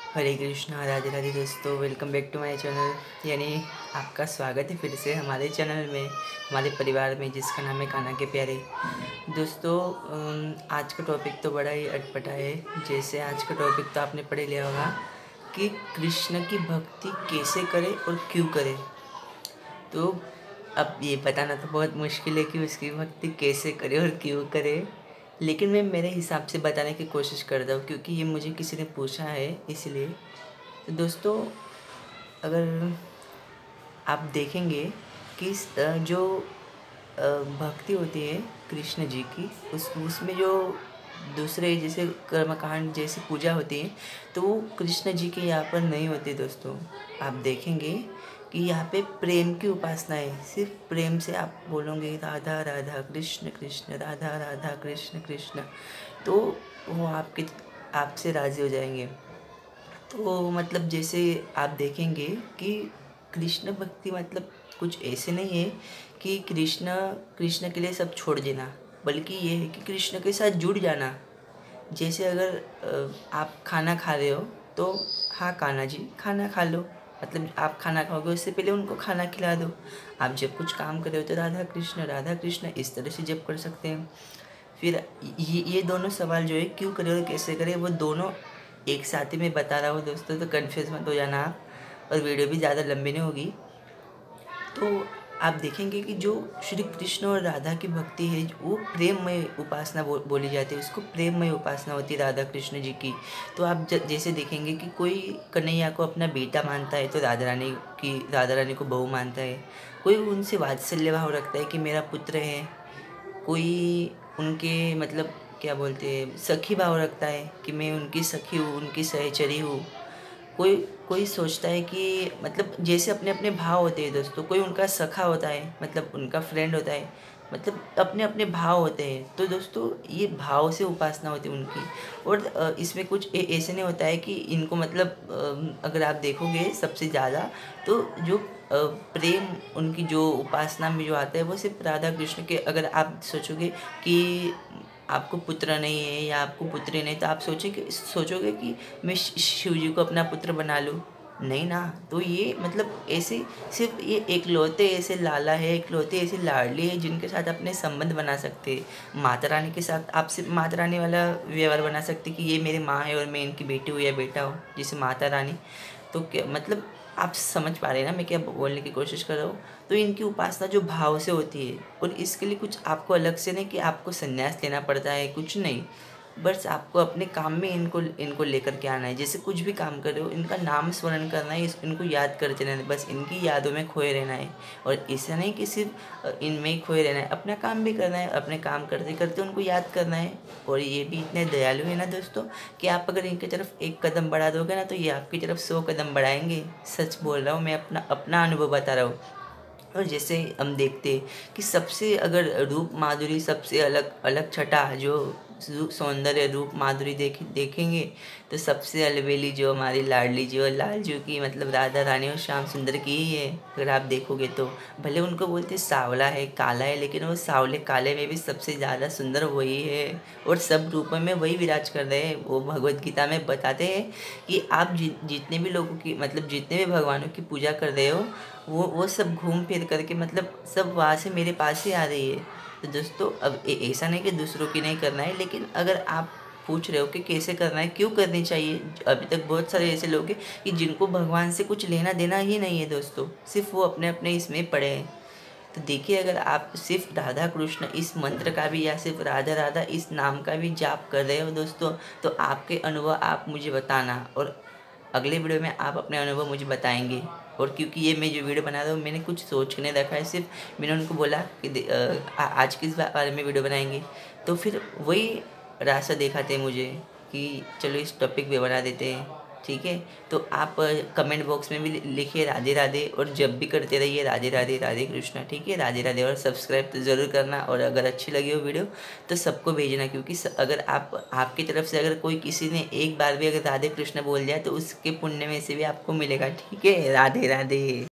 हरे कृष्णा, राधे राधे दोस्तों। Welcome back to my channel. यानी आपका स्वागत है फिर से हमारे चैनल में, हमारे परिवार में, जिसका नाम है कान्हा के प्यारे। दोस्तों, आज का टॉपिक तो बड़ा ही अटपटा है। जैसे आज का टॉपिक तो आपने पढ़ लिया होगा कि कृष्ण की भक्ति कैसे करें और क्यों करें। तो अब ये बताना तो बहुत मुश्किल है कि उसकी भक्ति कैसे करे और क्यों करे, लेकिन मैं मेरे हिसाब से बताने की कोशिश करता हूँ क्योंकि ये मुझे किसी ने पूछा है, इसलिए। तो दोस्तों, अगर आप देखेंगे कि जो भक्ति होती है कृष्ण जी की, उसमें जो दूसरे जैसे कर्मकांड जैसी पूजा होती है, तो वो कृष्ण जी के यहाँ पर नहीं होती। दोस्तों, आप देखेंगे कि यहाँ पे प्रेम की उपासना है। सिर्फ प्रेम से आप बोलोगे राधा राधा कृष्ण कृष्ण राधा राधा कृष्ण कृष्ण, तो वो आपसे राज़ी हो जाएंगे। तो मतलब जैसे आप देखेंगे कि कृष्ण भक्ति मतलब कुछ ऐसे नहीं है कि कृष्ण कृष्ण के लिए सब छोड़ देना, बल्कि ये है कि कृष्ण के साथ जुड़ जाना। जैसे अगर आप खाना खा रहे हो तो हाँ कान्हा जी खाना खा लो, मतलब आप खाना खाओगे उससे पहले उनको खाना खिला दो। आप जब कुछ काम कर रहे हो तो राधा कृष्ण इस तरह से जप कर सकते हैं। फिर ये दोनों सवाल जो है क्यों करे और कैसे करे, वो दोनों एक साथ ही मैं बता रहा हूँ दोस्तों, तो कन्फ्यूज मत हो जाना आप। और वीडियो भी ज़्यादा लंबी नहीं होगी। तो आप देखेंगे कि जो श्री कृष्ण और राधा की भक्ति है वो प्रेममय उपासना बोली जाती है। उसको प्रेममय उपासना होती है राधा कृष्ण जी की। तो आप जैसे देखेंगे कि कोई कन्हैया को अपना बेटा मानता है तो राधा रानी को बहू मानता है। कोई उनसे वात्सल्य भाव रखता है कि मेरा पुत्र है। कोई उनके मतलब क्या बोलते हैं सखी भाव रखता है कि मैं उनकी सखी हूँ, उनकी सहचरी हूँ। कोई कोई सोचता है कि मतलब जैसे अपने अपने भाव होते हैं दोस्तों। कोई उनका सखा होता है, मतलब उनका फ्रेंड होता है, मतलब अपने अपने भाव होते हैं। तो दोस्तों, ये भाव से उपासना होती है उनकी। और इसमें कुछ ऐसे नहीं होता है कि इनको मतलब अगर आप देखोगे सबसे ज़्यादा तो जो प्रेम उनकी जो उपासना में जो आता है वो सिर्फ राधा कृष्ण के। अगर आप सोचोगे कि आपको पुत्र नहीं है या आपको पुत्री नहीं, तो आप सोचोगे कि मैं शिव जी को अपना पुत्र बना लूँ। नहीं ना। तो ये मतलब ऐसे सिर्फ ये एकलौते ऐसे लाला है, एकलौते ऐसे लाडली है जिनके साथ अपने संबंध बना सकते हैं। माता रानी के साथ आप सिर्फ माता रानी वाला व्यवहार बना सकते कि ये मेरी माँ है और मैं इनकी बेटी हूँ या बेटा हूँ, जैसे माता रानी। तो क्या मतलब आप समझ पा रहे हैं ना मैं क्या बोलने की कोशिश कर रहा हूँ। तो इनकी उपासना जो भाव से होती है, और इसके लिए कुछ आपको अलग से नहीं कि आपको संन्यास लेना पड़ता है, कुछ नहीं। बस आपको अपने काम में इनको इनको लेकर के आना है। जैसे कुछ भी काम कर रहे हो, इनका नाम स्मरण करना है, इनको याद करते रहना है, बस इनकी यादों में खोए रहना है। और ऐसा नहीं कि सिर्फ इनमें ही खोए रहना है, अपना काम भी करना है, अपने काम करते करते उनको याद करना है। और ये भी इतने दयालु है ना दोस्तों कि आप अगर इनकी तरफ एक कदम बढ़ा दोगे ना तो ये आपकी तरफ 100 कदम बढ़ाएंगे। सच बोल रहा हूँ, मैं अपना अपना अनुभव बता रहा हूँ। और जैसे हम देखते कि सबसे अगर रूप माधुरी सबसे अलग अलग छटा जो सौंदर्य रूप माधुरी देखेंगे, तो सबसे अलबेली जो हमारी लाडली जी और लालजू की, मतलब राधा रानी और श्याम सुंदर की ही है। अगर आप देखोगे तो भले उनको बोलते सांवला है काला है, लेकिन वो सांवले काले में भी सबसे ज़्यादा सुंदर वही है। और सब रूपों में वही विराज कर रहे हैं। वो भगवत गीता में बताते हैं कि आप जितने भी लोगों की मतलब जितने भी भगवानों की पूजा कर रहे हो, वो सब घूम फिर करके मतलब सब वहाँ से मेरे पास ही आ रही है। तो दोस्तों, अब ऐसा नहीं कि दूसरों की नहीं करना है, लेकिन अगर आप पूछ रहे हो कि कैसे करना है, क्यों करनी चाहिए, अभी तक बहुत सारे ऐसे लोग हैं कि जिनको भगवान से कुछ लेना देना ही नहीं है दोस्तों, सिर्फ वो अपने अपने इसमें पड़े हैं। तो देखिए, अगर आप सिर्फ राधा कृष्ण इस मंत्र का भी या सिर्फ राधा राधा इस नाम का भी जाप कर रहे हो दोस्तों, तो आपके अनुभव आप मुझे बताना। और अगले वीडियो में आप अपने अनुभव मुझे बताएंगे। और क्योंकि ये मैं जो वीडियो बना रहा हूँ मैंने कुछ सोच के नहीं रखा है, सिर्फ मैंने उनको बोला कि आज किस बारे में वीडियो बनाएंगे, तो फिर वही रास्ता दिखाते हैं मुझे कि चलो इस टॉपिक पे बना देते हैं। ठीक है, तो आप कमेंट बॉक्स में भी लिखिए राधे राधे, और जब भी करते रहिए राधे राधे राधे कृष्णा। ठीक है, राधे राधे। और सब्सक्राइब तो ज़रूर करना, और अगर अच्छी लगी हो वीडियो तो सबको भेजना, क्योंकि अगर आपकी तरफ से अगर कोई किसी ने एक बार भी अगर राधे कृष्ण बोल दिया तो उसके पुण्य में से भी आपको मिलेगा। ठीक है, राधे राधे।